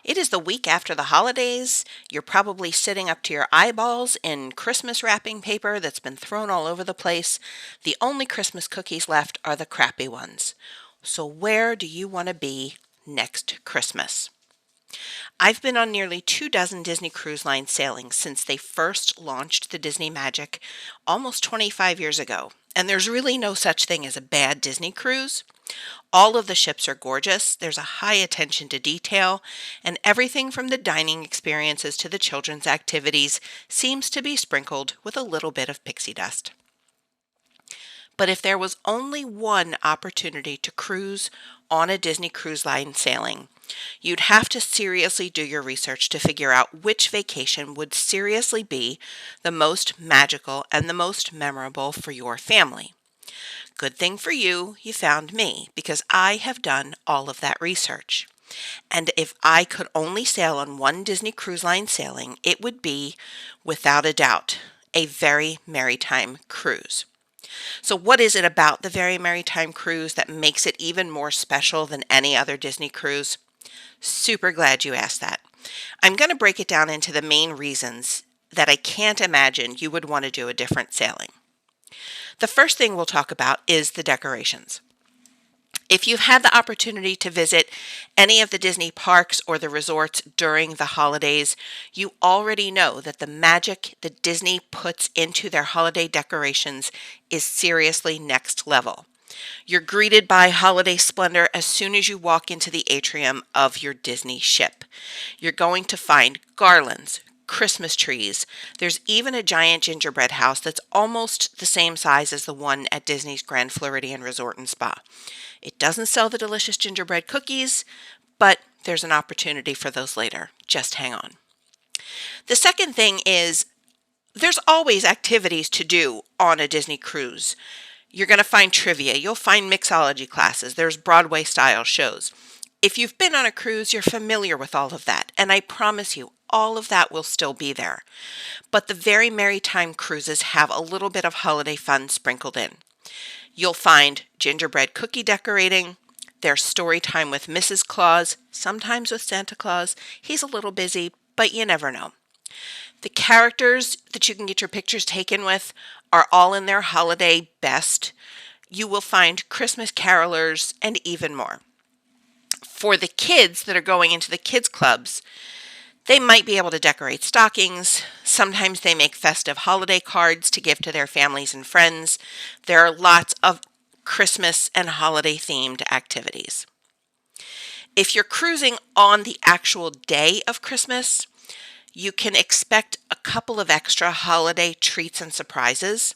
It is the week after the holidays. You're probably sitting up to your eyeballs in Christmas wrapping paper that's been thrown all over the place. The only Christmas cookies left are the crappy ones. So, where do you want to be next Christmas? I've been on nearly 2 dozen Disney Cruise Line sailings since they first launched the Disney Magic almost 25 years ago. And there's really no such thing as a bad Disney cruise. All of the ships are gorgeous, there's a high attention to detail, and everything from the dining experiences to the children's activities seems to be sprinkled with a little bit of pixie dust. But if there was only one opportunity to cruise on a Disney Cruise Line sailing, you'd have to seriously do your research to figure out which vacation would seriously be the most magical and the most memorable for your family. Good thing for you, you found me, because I have done all of that research. And if I could only sail on one Disney Cruise Line sailing, it would be, without a doubt, a Very Merrytime cruise. So what is it about the Very Merrytime cruise that makes it even more special than any other Disney cruise? Super glad you asked that. I'm going to break it down into the main reasons that I can't imagine you would want to do a different sailing. The first thing we'll talk about is the decorations. If you've had the opportunity to visit any of the Disney parks or the resorts during the holidays, you already know that the magic that Disney puts into their holiday decorations is seriously next level. You're greeted by holiday splendor as soon as you walk into the atrium of your Disney ship. You're going to find garlands, Christmas trees. There's even a giant gingerbread house that's almost the same size as the one at Disney's Grand Floridian Resort and Spa. It doesn't sell the delicious gingerbread cookies, but there's an opportunity for those later. Just hang on. The second thing is there's always activities to do on a Disney cruise. You're going to find trivia. You'll find mixology classes. There's Broadway style shows. If you've been on a cruise, you're familiar with all of that, and I promise you, all of that will still be there. But the Very Merrytime cruises have a little bit of holiday fun sprinkled in. You'll find gingerbread cookie decorating, there's story time with Mrs. Claus, sometimes with Santa Claus. He's a little busy, but you never know. The characters that you can get your pictures taken with are all in their holiday best. You will find Christmas carolers and even more. For the kids that are going into the kids clubs, they might be able to decorate stockings. Sometimes they make festive holiday cards to give to their families and friends. There are lots of Christmas and holiday themed activities. If you're cruising on the actual day of Christmas, you can expect a couple of extra holiday treats and surprises.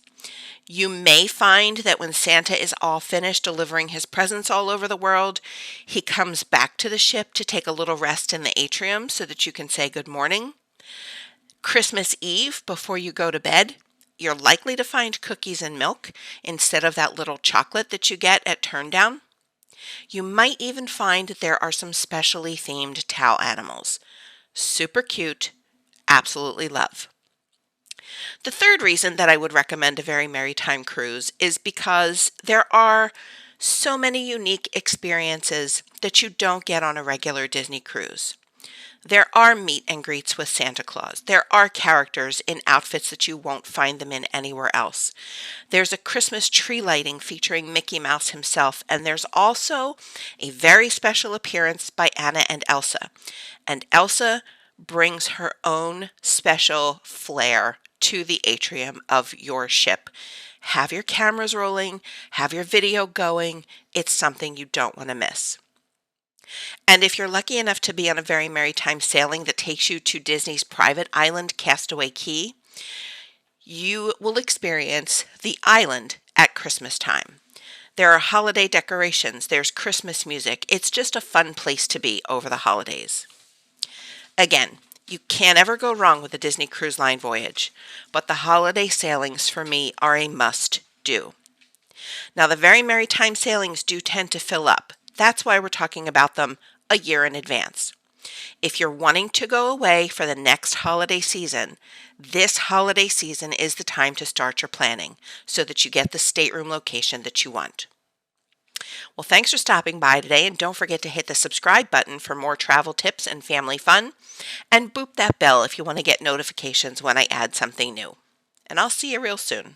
You may find that when Santa is all finished delivering his presents all over the world, he comes back to the ship to take a little rest in the atrium so that you can say good morning. Christmas Eve, before you go to bed, you're likely to find cookies and milk instead of that little chocolate that you get at Turndown. You might even find that there are some specially themed towel animals. Super cute, absolutely love. The third reason that I would recommend a Very Merrytime cruise is because there are so many unique experiences that you don't get on a regular Disney cruise. There are meet and greets with Santa Claus. There are characters in outfits that you won't find them in anywhere else. There's a Christmas tree lighting featuring Mickey Mouse himself, and there's also a very special appearance by Anna and Elsa. And Elsa brings her own special flair to the atrium of your ship. Have your cameras rolling, have your video going. It's something you don't want to miss. And if you're lucky enough to be on a Very Merrytime sailing that takes you to Disney's private island, Castaway Cay, you will experience the island at Christmas time. There are holiday decorations, there's Christmas music. It's just a fun place to be over the holidays. Again, you can't ever go wrong with a Disney Cruise Line voyage, but the holiday sailings for me are a must-do. Now, the Very Merrytime sailings do tend to fill up. That's why we're talking about them a year in advance. If you're wanting to go away for the next holiday season, this holiday season is the time to start your planning so that you get the stateroom location that you want. Well, thanks for stopping by today, and don't forget to hit the subscribe button for more travel tips and family fun, and boop that bell if you want to get notifications when I add something new. And I'll see you real soon.